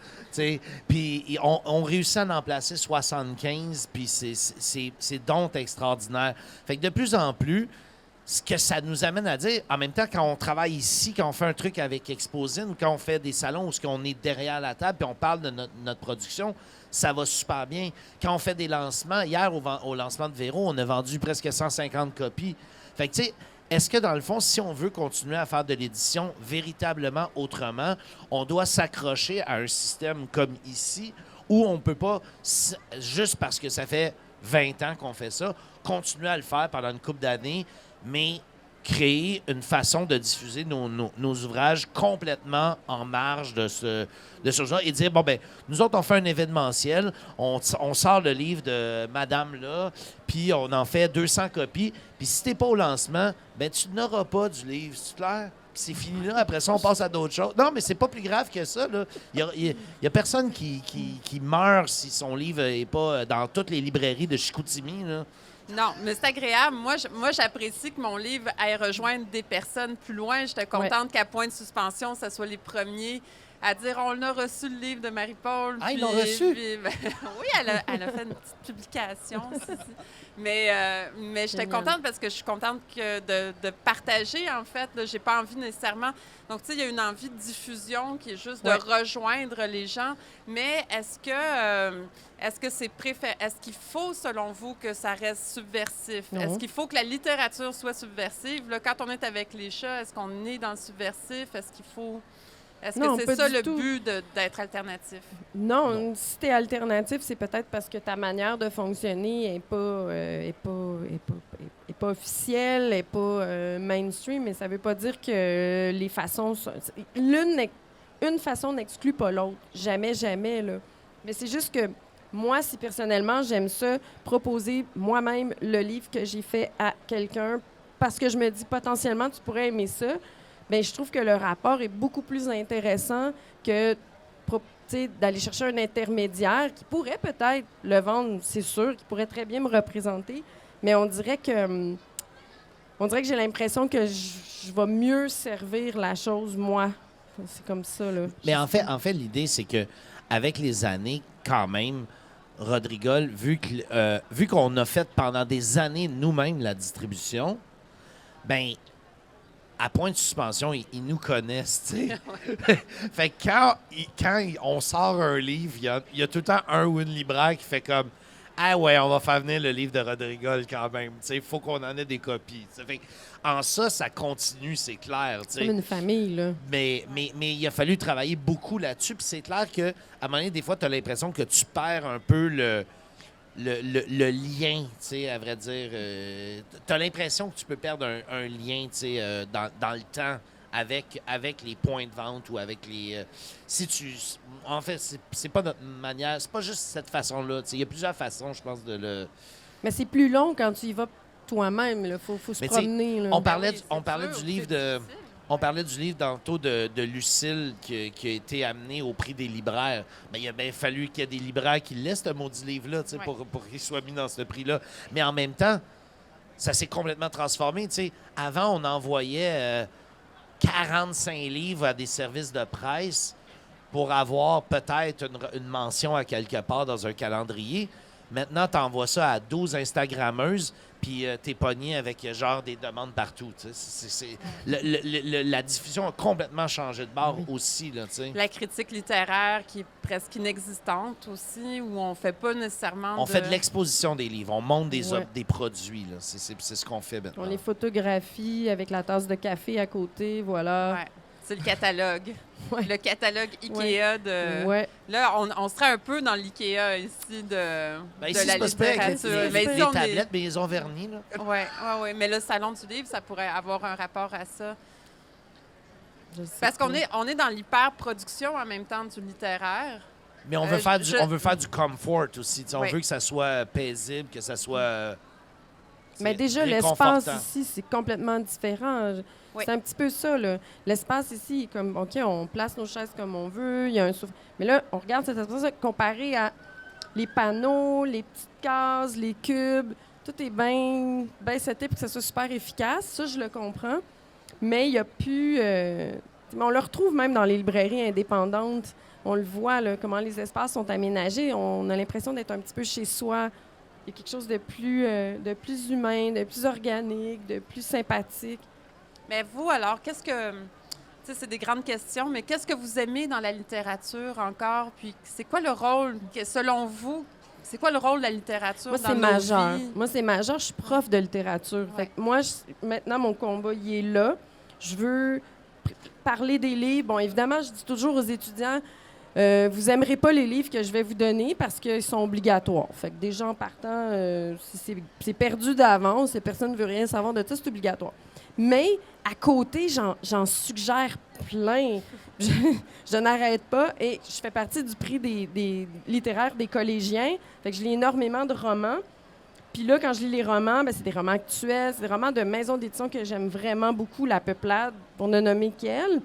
Puis on réussit à en placer 75, puis c'est donc extraordinaire. Fait que de plus en plus, ce que ça nous amène à dire, en même temps, quand on travaille ici, quand on fait un truc avec Exposine ou quand on fait des salons où on est derrière la table puis on parle de notre production, ça va super bien. Quand on fait des lancements, hier, au lancement de Véro, on a vendu presque 150 copies. Fait que, tu sais, est-ce que, dans le fond, si on veut continuer à faire de l'édition véritablement autrement, on doit s'accrocher à un système comme ici où on ne peut pas, juste parce que ça fait 20 ans qu'on fait ça, continuer à le faire pendant une couple d'années, mais créer une façon de diffuser nos ouvrages complètement en marge de ce genre et dire, bon, ben nous autres, on fait un événementiel, on sort le livre de Madame là, puis on en fait 200 copies, puis si t'es pas au lancement, ben tu n'auras pas du livre, c'est clair? Puis c'est fini là, après ça, on passe à d'autres choses. Non, mais c'est pas plus grave que ça, là. Il y a personne qui meurt si son livre n'est pas dans toutes les librairies de Chicoutimi, là. Non, mais c'est agréable. Moi, j'apprécie que mon livre aille rejoindre des personnes plus loin. J'étais contente qu'à Point de suspension, ce soit les premiers à dire « On a reçu le livre de Marie-Paul. » Ah, ils l'ont reçu? Oui, elle a fait une petite publication. Mais j'étais contente parce que je suis contente de partager, en fait. J'ai pas envie nécessairement... Donc, tu sais, il y a une envie de diffusion qui est juste de rejoindre les gens. Mais est-ce qu'il faut, selon vous, que ça reste subversif? Non. Est-ce qu'il faut que la littérature soit subversive? Là, quand on est avec les chats, est-ce qu'on est dans le subversif? Est-ce que c'est ça le but d'être alternatif? Non, si tu es alternatif, c'est peut-être parce que ta manière de fonctionner n'est pas officielle, n'est pas mainstream, mais ça ne veut pas dire que les façons... Une façon n'exclut pas l'autre. Jamais, jamais, là. Mais c'est juste que moi, si personnellement, j'aime ça, proposer moi-même le livre que j'ai fait à quelqu'un parce que je me dis potentiellement, tu pourrais aimer ça. bien, je trouve que le rapport est beaucoup plus intéressant que d'aller chercher un intermédiaire qui pourrait peut-être le vendre, c'est sûr, qui pourrait très bien me représenter, mais on dirait que j'ai l'impression que je vais mieux servir la chose, moi. C'est comme ça, là. Mais en fait l'idée, c'est que avec les années, quand même, Rodrigol, vu qu'on a fait pendant des années nous-mêmes la distribution, ben à point de suspension, ils nous connaissent, tu sais. Fait que quand on sort un livre, il y a tout le temps un ou une libraire qui fait comme « Ah ouais, on va faire venir le livre de Rodrigol quand même. » Tu sais, il faut qu'on en ait des copies. T'sais. Fait que, en ça continue, c'est clair. C'est comme une famille, là. Mais il a fallu travailler beaucoup là-dessus. Puis c'est clair qu'à un moment donné, des fois, tu as l'impression que tu perds un peu le lien, tu sais, à vrai dire. Tu as l'impression que tu peux perdre un lien, tu sais, dans le temps avec les points de vente ou avec les... en fait, c'est pas notre manière, c'est pas juste cette façon-là. Il y a plusieurs façons, je pense, de le... Mais c'est plus long quand tu y vas toi-même. Il faut se promener. Là. On parlait du livre de... On parlait du livre tantôt de Lucille qui a été amené au prix des libraires. Bien, il a bien fallu qu'il y ait des libraires qui laissent ce maudit livre-là pour qu'il soit mis dans ce prix-là. Mais en même temps, ça s'est complètement transformé. T'sais. Avant, on envoyait 45 livres à des services de presse pour avoir peut-être une mention à quelque part dans un calendrier. Maintenant, tu envoies ça à 12 Instagrammeuses, puis t'es pogné avec genre des demandes partout. La diffusion a complètement changé de bord aussi. Là, la critique littéraire qui est presque inexistante aussi, où on fait pas nécessairement On fait de l'exposition des livres, on montre des produits. Là. C'est ce qu'on fait maintenant. On les photographie avec la tasse de café à côté, voilà. Ouais. C'est le catalogue. Le catalogue IKEA de... Ouais. Là, on serait un peu dans l'IKEA ici de ici, la littérature. Les tablettes, mais ils ont verni. Là. Oui. Mais le Salon du livre, ça pourrait avoir un rapport à ça. Parce qu'on est dans l'hyper-production en même temps du littéraire. Mais on veut faire du comfort aussi. On veut que ça soit paisible, que ça soit... Mais déjà, l'espace ici, c'est complètement différent. Oui. C'est un petit peu ça, là. L'espace ici, comme, OK, on place nos chaises comme on veut, il y a un souffle. Mais là, on regarde cet espace comparé à les panneaux, les petites cases, les cubes. Tout est bien seté pour que ça soit super efficace. Ça, je le comprends. Mais il n'y a plus... on le retrouve même dans les librairies indépendantes. On le voit, là, comment les espaces sont aménagés. On a l'impression d'être un petit peu chez soi. Il y a quelque chose de plus humain, de plus organique, de plus sympathique. Mais vous, alors, qu'est-ce que... Tu sais, c'est des grandes questions, mais qu'est-ce que vous aimez dans la littérature encore? Puis c'est quoi le rôle, selon vous, c'est quoi le rôle de la littérature dans nos vies? Moi, c'est majeur. Je suis prof de littérature. Ouais. Fait que moi, maintenant, mon combat, il est là. Je veux parler des livres. Bon, évidemment, je dis toujours aux étudiants, vous n'aimerez pas les livres que je vais vous donner parce qu'ils sont obligatoires. Fait que déjà, en partant, c'est perdu d'avance et personne ne veut rien savoir de ça, c'est obligatoire. Mais à côté, j'en suggère plein. Je n'arrête pas et je fais partie du prix des littéraires des collégiens. Fait que je lis énormément de romans. Puis là, quand je lis les romans, c'est des romans actuels, c'est des romans de maisons d'édition que j'aime vraiment beaucoup, La Peuplade, pour ne nommer qu'elle.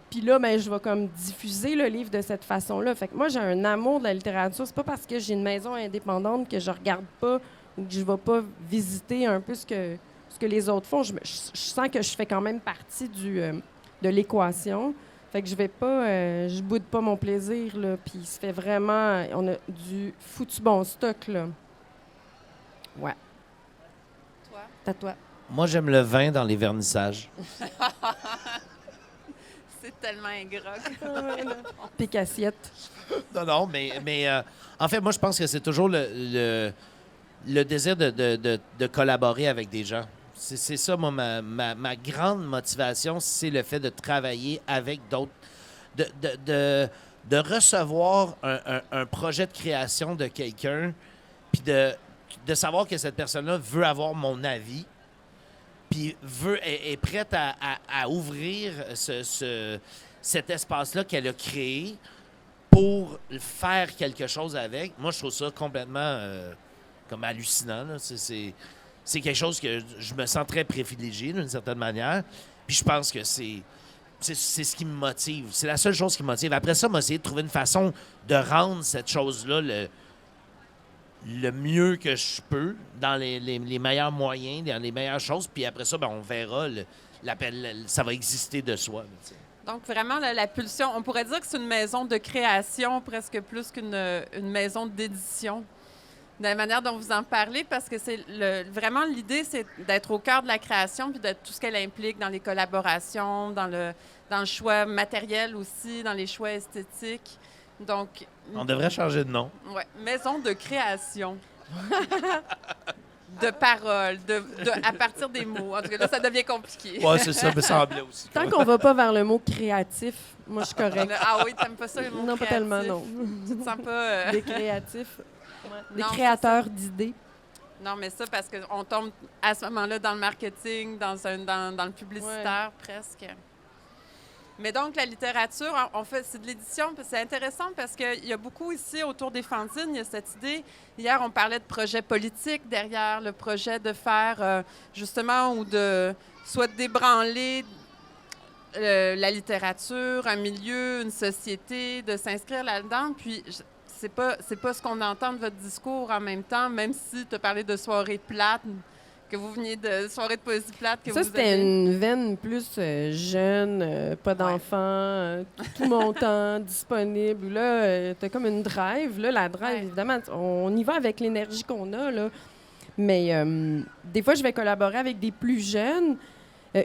Puis là, je vais comme diffuser le livre de cette façon-là. Fait que moi, j'ai un amour de la littérature. C'est pas parce que j'ai une maison indépendante que je regarde pas ou que je vais pas visiter un peu ce que les autres font. Je sens que je fais quand même partie de l'équation. Fait que je vais pas... je boude pas mon plaisir, là. Puis il se fait vraiment... On a du foutu bon stock, là. Ouais. Toi? À toi. Moi, j'aime le vin dans les vernissages. C'est tellement ingrat. Pique-assiette. Non, mais en fait, moi, je pense que c'est toujours le désir de collaborer avec des gens. C'est ça, moi, ma grande motivation, c'est le fait de travailler avec d'autres, de recevoir un projet de création de quelqu'un, puis de savoir que cette personne-là veut avoir mon avis, puis est prête à ouvrir cet espace-là qu'elle a créé pour faire quelque chose avec. Moi, je trouve ça complètement comme hallucinant. Là. C'est quelque chose que je me sens très privilégié d'une certaine manière. Puis je pense que c'est ce qui me motive. C'est la seule chose qui me motive. Après ça, essayer de trouver une façon de rendre cette chose-là le mieux que je peux, dans les meilleurs moyens, dans les meilleures choses. Puis après ça, on verra. Ça va exister de soi. Là, donc, vraiment, la pulsion, on pourrait dire que c'est une maison de création presque plus une maison d'édition, de la manière dont vous en parlez, parce que c'est vraiment l'idée, c'est d'être au cœur de la création puis de tout ce qu'elle implique dans les collaborations, dans le choix matériel aussi, dans les choix esthétiques. Donc, on devrait changer de nom. Oui, maison de création. De paroles, à partir des mots. En tout cas, là, ça devient compliqué. Oui, c'est ça, me semblait aussi. Tant qu'on va pas vers le mot créatif, moi, je suis correcte. Ah oui, t'aimes pas ça, le mot non, créatif? pas tellement, non. Tu te sens pas... Des créatifs. Des Non, créateurs d'idées. Non, mais ça, parce qu'on tombe à ce moment-là dans le marketing, dans le publicitaire, presque. Mais donc, la littérature, c'est de l'édition, c'est intéressant parce qu'il y a beaucoup ici, autour des fanzines, il y a cette idée. Hier, on parlait de projet politique derrière, le projet de faire, justement, ou soit de débranler la littérature, un milieu, une société, de s'inscrire là-dedans. Puis, c'est pas ce qu'on entend de votre discours en même temps, même si tu as parlé de soirées plates, que vous veniez de soirée de poésie plate que ça, vous c'était une veine plus jeune, pas d'enfants, tout montant, disponible. Là, t'as comme une drive. Là, la drive, évidemment, on y va avec l'énergie qu'on a. Là. Mais des fois, je vais collaborer avec des plus jeunes.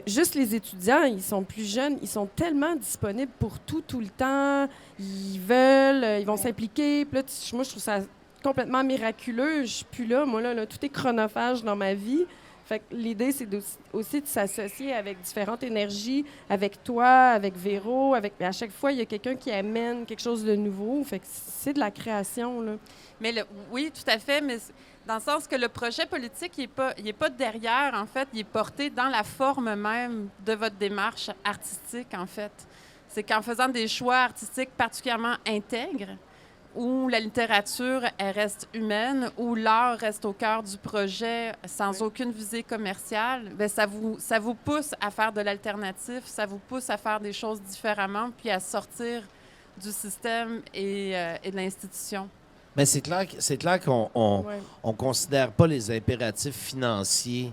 Juste les étudiants, ils sont plus jeunes, ils sont tellement disponibles pour tout le temps. Ils veulent, ils vont s'impliquer. Puis là, moi, je trouve ça complètement miraculeux. Je suis plus là. Moi, là, tout est chronophage dans ma vie. Fait que l'idée, c'est aussi de s'associer avec différentes énergies, avec toi, avec Véro. À chaque fois, il y a quelqu'un qui amène quelque chose de nouveau. Fait que c'est de la création, là. Mais oui, tout à fait, mais dans le sens que le projet politique, il est pas derrière, en fait. Il est porté dans la forme même de votre démarche artistique, en fait. C'est qu'en faisant des choix artistiques particulièrement intègres, où la littérature, elle reste humaine, où l'art reste au cœur du projet sans aucune visée commerciale, bien, ça vous pousse à faire de l'alternatif, ça vous pousse à faire des choses différemment, puis à sortir du système et de l'institution. Mais c'est clair qu'on on considère pas les impératifs financiers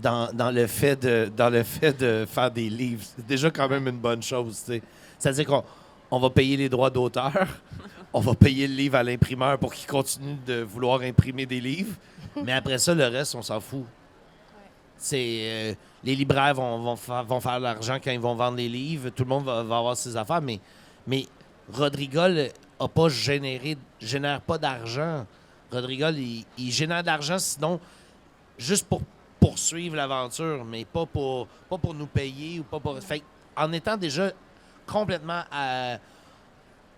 dans le fait de faire des livres. C'est déjà quand même une bonne chose, tu sais. C'est-à-dire qu'on va payer les droits d'auteur, on va payer le livre à l'imprimeur pour qu'il continue de vouloir imprimer des livres, mais après ça, le reste, on s'en fout. C'est les libraires vont faire l'argent quand ils vont vendre les livres, tout le monde va avoir ses affaires, mais Rodrigol génère pas d'argent. Rodrigol, il génère de l'argent, sinon juste pour poursuivre l'aventure, mais pas pour nous payer ou pas pour. Fait en étant déjà complètement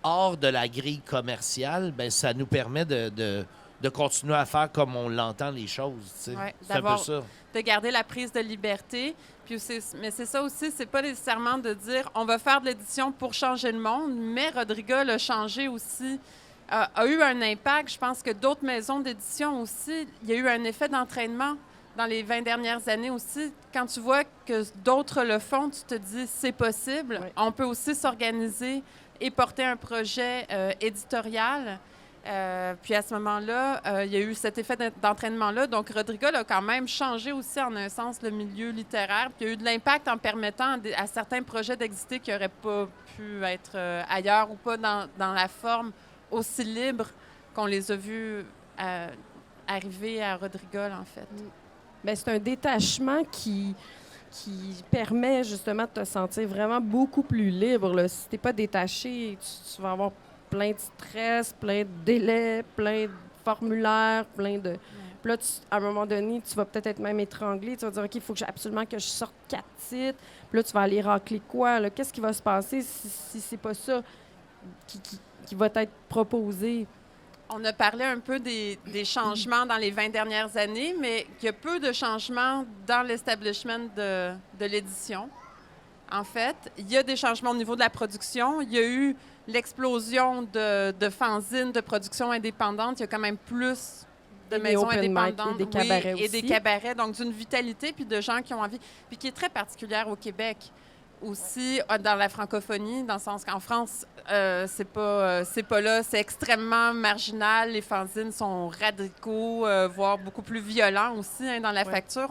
hors de la grille commerciale, ben ça nous permet de continuer à faire comme on l'entend les choses. Ouais, c'est un peu ça. De garder la prise de liberté. Puis mais c'est ça aussi, c'est pas nécessairement de dire on va faire de l'édition pour changer le monde, mais Rodrigol a changé aussi, a eu un impact. Je pense que d'autres maisons d'édition aussi, il y a eu un effet d'entraînement dans les 20 dernières années aussi. Quand tu vois que d'autres le font, tu te dis c'est possible. Oui. On peut aussi s'organiser et porter un projet éditorial. Puis à ce moment-là, il y a eu cet effet d'entraînement-là. Donc, Rodrigol a quand même changé aussi, en un sens, le milieu littéraire. Puis il y a eu de l'impact en permettant à certains projets d'exister qui n'auraient pas pu être ailleurs ou pas dans la forme aussi libre qu'on les a vus arriver à Rodrigol, en fait. Bien, c'est un détachement qui permet justement de te sentir vraiment beaucoup plus libre. Là. Si tu n'es pas détaché, tu vas avoir plein de stress, plein de délais, plein de formulaires, plein de... Puis là, à un moment donné, tu vas peut-être être même étranglé. Tu vas dire, OK, il faut absolument que je sorte 4 titres. Puis là, tu vas aller racler quoi? Là? Qu'est-ce qui va se passer si c'est pas ça qui va être proposé? On a parlé un peu des changements dans les 20 dernières années, mais il y a peu de changements dans l'establishment de l'édition. En fait, il y a des changements au niveau de la production. Il y a eu l'explosion de fanzines, de production indépendante. Il y a quand même plus de maisons indépendantes. Et des cabarets aussi. Et des cabarets, donc d'une vitalité, puis de gens qui ont envie, puis qui est très particulière au Québec. aussi dans la francophonie, dans le sens qu'en France, c'est pas là, c'est extrêmement marginal. Les fanzines sont radicaux, voire beaucoup plus violents aussi. Hein, dans la facture,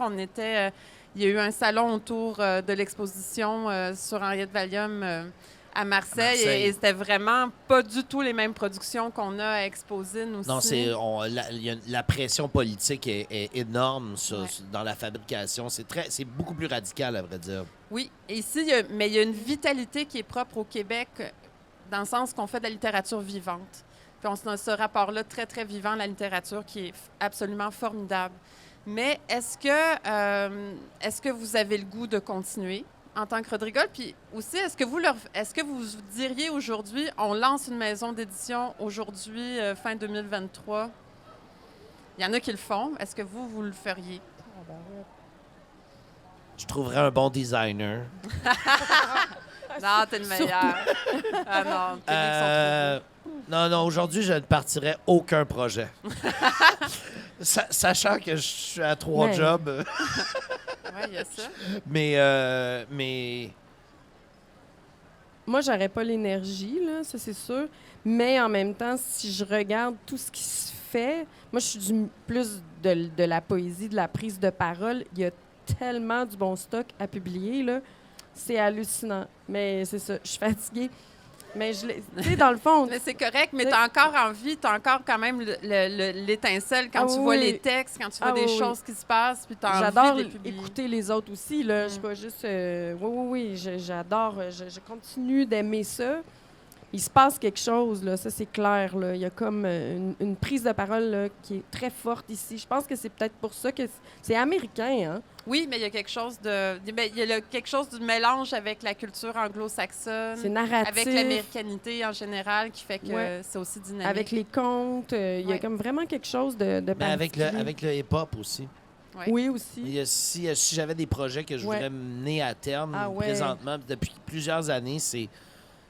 il y a eu un salon autour de l'exposition sur Henriette Valium à Marseille. Et c'était vraiment pas du tout les mêmes productions qu'on a à Exposine aussi. Non, la pression politique est énorme dans la fabrication. C'est beaucoup plus radical, à vrai dire. Oui, et ici, mais il y a une vitalité qui est propre au Québec, dans le sens qu'on fait de la littérature vivante. Puis on a ce rapport-là très, très vivant à la littérature qui est absolument formidable. Mais est-ce que vous avez le goût de continuer en tant que Rodrigol? Puis aussi, est-ce que vous diriez aujourd'hui, on lance une maison d'édition aujourd'hui, fin 2023? Il y en a qui le font. Est-ce que vous le feriez? Je trouverais un bon designer. Non, t'es le meilleur. Ah non, tes livres sont trop beaux. Non, aujourd'hui, je ne partirais aucun projet. Sachant que je suis à 3 jobs. Oui, il y a ça. Mais moi, j'aurais pas l'énergie, là, ça c'est sûr. Mais en même temps, si je regarde tout ce qui se fait, moi, je suis plus de la poésie, de la prise de parole. Il y a tellement du bon stock à publier, là. C'est hallucinant. Mais c'est ça, je suis fatiguée. Mais tu sais, dans le fond... Mais c'est correct, mais tu as encore envie, tu as encore quand même l'étincelle quand tu vois les textes, quand tu vois des choses qui se passent, puis tu as envie de les publier. J'adore écouter les autres aussi, là. Je suis pas juste... oui, j'adore. Je continue d'aimer ça. Il se passe quelque chose, là, ça c'est clair. Là. Il y a comme une prise de parole là, qui est très forte ici. Je pense que c'est peut-être pour ça que c'est américain, hein? Oui, mais il y a quelque chose quelque chose du mélange avec la culture anglo-saxonne. C'est narratif. Avec l'américanité en général qui fait que c'est aussi dynamique. Avec les contes, il y a comme vraiment quelque chose de particulier. Avec le hip-hop aussi. Ouais. Oui, aussi. Si j'avais des projets que je voudrais mener à terme présentement, depuis plusieurs années,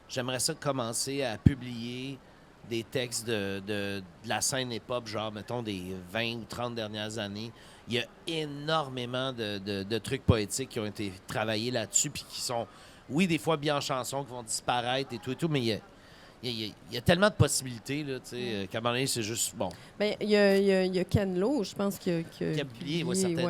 j'aimerais ça commencer à publier des textes de la scène hip-hop, genre, mettons, des 20 ou 30 dernières années. Il y a énormément de trucs poétiques qui ont été travaillés là-dessus, puis qui sont, oui, des fois bien en chanson, qui vont disparaître et tout, mais il y a tellement de possibilités, là, tu sais, qu'à un moment donné, c'est juste, bon. Bien, il y a Ken Lo, je pense, qui a publié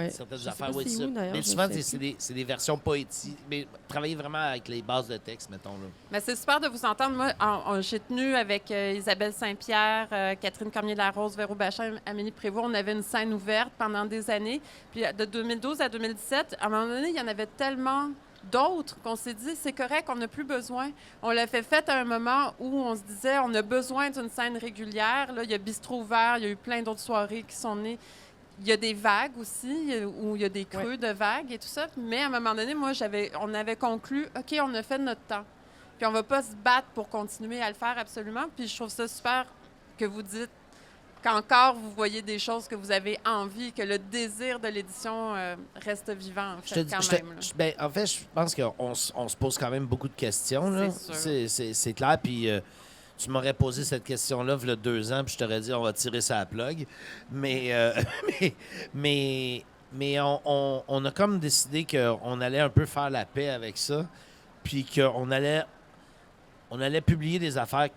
certaines affaires, oui, ça. Mais souvent, c'est des versions poétiques, mais travailler vraiment avec les bases de texte, mettons, là. Mais c'est super de vous entendre. Moi, j'ai tenu avec Isabelle Saint-Pierre, Catherine Cormier-Larose, Véro Bachin, Amélie Prévost. On avait une scène ouverte pendant des années. Puis de 2012 à 2017, à un moment donné, il y en avait tellement d'autres qu'on s'est dit, c'est correct, on n'a plus besoin. On l'a fait à un moment où on se disait, on a besoin d'une scène régulière. Là, il y a Bistrot Ouvert, il y a eu plein d'autres soirées qui sont nées. Il y a des vagues aussi, où il y a des creux de vagues et tout ça. Mais à un moment donné, on avait conclu, OK, on a fait notre temps. Puis on va pas se battre pour continuer à le faire absolument. Puis je trouve ça super que vous dites qu'encore vous voyez des choses que vous avez envie, que le désir de l'édition reste vivant, en fait, en fait, je pense qu'on se pose quand même beaucoup de questions. Là. C'est clair. Puis tu m'aurais posé cette question-là il y a 2 ans, puis je t'aurais dit on va tirer ça à la plug. Mais on a comme décidé qu'on allait un peu faire la paix avec ça, puis qu'on allait publier des affaires.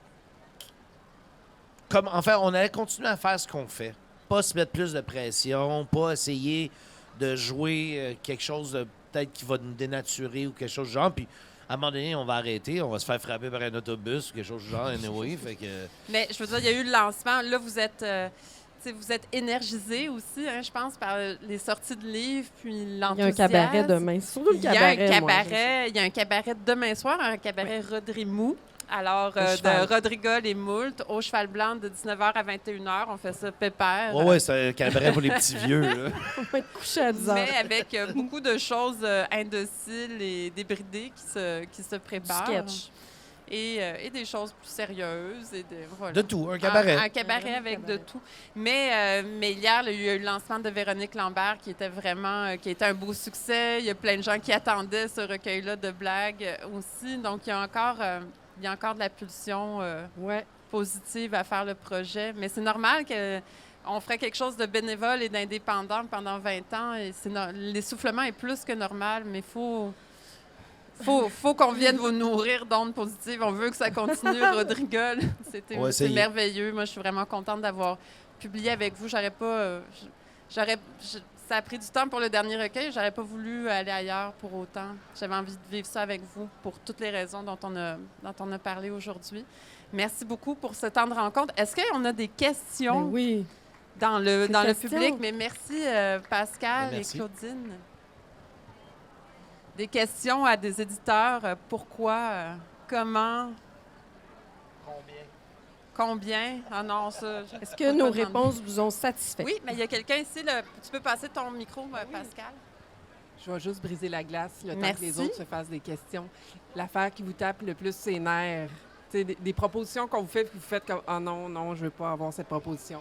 On allait continuer à faire ce qu'on fait. Pas se mettre plus de pression, pas essayer de jouer quelque chose de peut-être qui va nous dénaturer ou quelque chose du genre. Puis à un moment donné, on va arrêter, on va se faire frapper par un autobus ou quelque chose du genre. Anyway, fait que... Mais je veux dire, il y a eu le lancement. Là, vous êtes énergisé aussi, hein, je pense, par les sorties de livres, puis l'enthousiasme. Il y a un cabaret demain. Surtout le cabaret. Il y a un cabaret demain soir, un cabaret Rodrimou. Alors, de Rodrigol et Moult, au Cheval Blanc, de 19h à 21h. On fait ça pépère. Oui, c'est un cabaret pour les petits vieux. Là. On va être couché à 10h. Mais avec beaucoup de choses indociles et débridées qui se préparent. Du sketch. Et des choses plus sérieuses. Voilà. De tout, un cabaret. Un cabaret avec de tout. Mais hier, il y a eu le lancement de Véronique Lambert qui était un beau succès. Il y a plein de gens qui attendaient ce recueil-là de blagues aussi. Donc, il y a encore de la pulsion positive à faire le projet. Mais c'est normal qu'on ferait quelque chose de bénévole et d'indépendant pendant 20 ans. Et l'essoufflement est plus que normal, mais il faut faut qu'on vienne vous nourrir d'ondes positives. On veut que ça continue, Rodrigol. C'est merveilleux. Moi, je suis vraiment contente d'avoir publié avec vous. J'aurais pas... ça a pris du temps pour le dernier recueil. J'aurais pas voulu aller ailleurs pour autant. J'avais envie de vivre ça avec vous pour toutes les raisons dont on a parlé aujourd'hui. Merci beaucoup pour ce temps de rencontre. Est-ce qu'on a des questions oui. dans le public? Mais merci, Pascal et Claudine. Des questions à des éditeurs. Pourquoi? Comment? Combien? Ah non, ça... Est-ce que nos réponses vous ont satisfait? Oui, mais il y a quelqu'un ici. Tu peux passer ton micro, Pascal? Je vais juste briser la glace le temps que les autres se fassent des questions. L'affaire qui vous tape le plus, c'est nerfs. Des propositions qu'on vous fait, puis vous faites comme « Ah non, non, je veux pas avoir cette proposition. »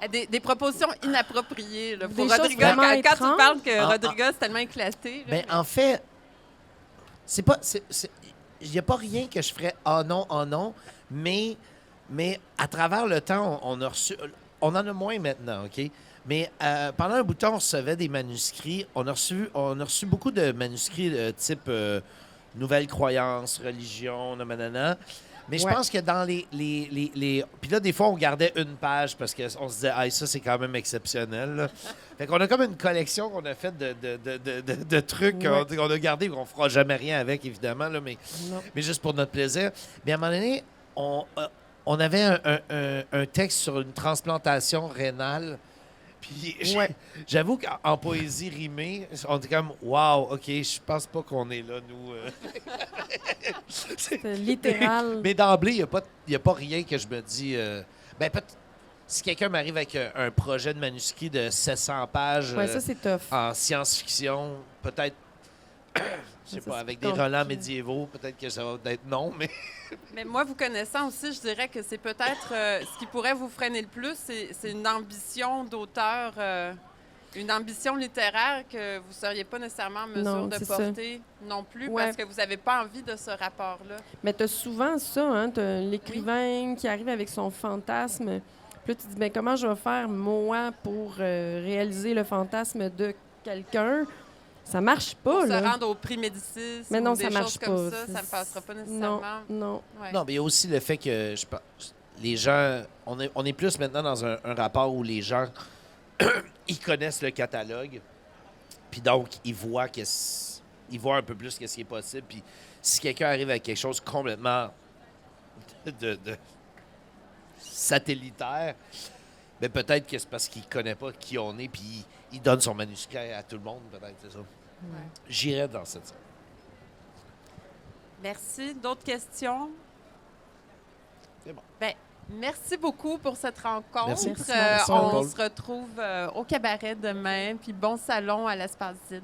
Des propositions inappropriées. Là, pour des Rodrigo. Choses vraiment Quand tu parles que Ah, Rodrigo, c'est tellement éclaté. Là, Ben, en fait, c'est pas... Il n'y a pas rien que je ferais « Ah non, ah non », mais à travers le temps, on a reçu... On en a moins maintenant, OK? Mais pendant un bout de temps, on recevait des manuscrits. On a reçu beaucoup de manuscrits de type nouvelles croyances, religion, nanana. Mais je pense que dans les... Puis là, des fois, on gardait une page parce qu'on se disait « Ah, ça, c'est quand même exceptionnel. » là. Fait qu'on a comme une collection qu'on a faite de trucs qu'on a gardés, qu'on fera jamais rien avec, évidemment, là, mais juste pour notre plaisir. Mais à un moment donné, on avait un texte sur une transplantation rénale. Puis j'avoue qu'en poésie rimée, on était comme « Wow, OK, je pense pas qu'on est là, nous. » C'est littéral. Mais d'emblée, il n'y a pas rien que je me dis... si quelqu'un m'arrive avec un projet de manuscrit de 700 pages Ça, c'est tough. en science-fiction, peut-être, je sais pas, avec des relents médiévaux, peut-être que ça va être non, mais... Mais moi, vous connaissant aussi, je dirais que c'est peut-être ce qui pourrait vous freiner le plus, c'est une ambition d'auteur, une ambition littéraire que vous ne seriez pas nécessairement en mesure de porter non plus, parce que vous n'avez pas envie de ce rapport-là. Mais tu as souvent ça, hein? Tu as l'écrivain qui arrive avec son fantasme. Puis là, tu te dis, mais comment je vais faire, moi, pour réaliser le fantasme de quelqu'un? Ça marche pas, pour là. se rendre au prix Médicis ou non, des ça marche choses comme pas. ça ne passera pas nécessairement. Non. Ouais. Non, mais il y a aussi le fait que les gens... On est plus maintenant dans un rapport où les gens, ils connaissent le catalogue, puis donc, ils voient un peu plus ce qui est possible. Puis si quelqu'un arrive avec quelque chose complètement de satellitaire, ben peut-être que c'est parce qu'il ne connaît pas qui on est, puis il donne son manuscrit à tout le monde, peut-être, c'est ça. Ouais. J'irais dans cette salle. Merci. D'autres questions? C'est bon. Ben, merci beaucoup pour cette rencontre. Merci. On se retrouve au cabaret demain, puis bon salon à l'Espace Zine.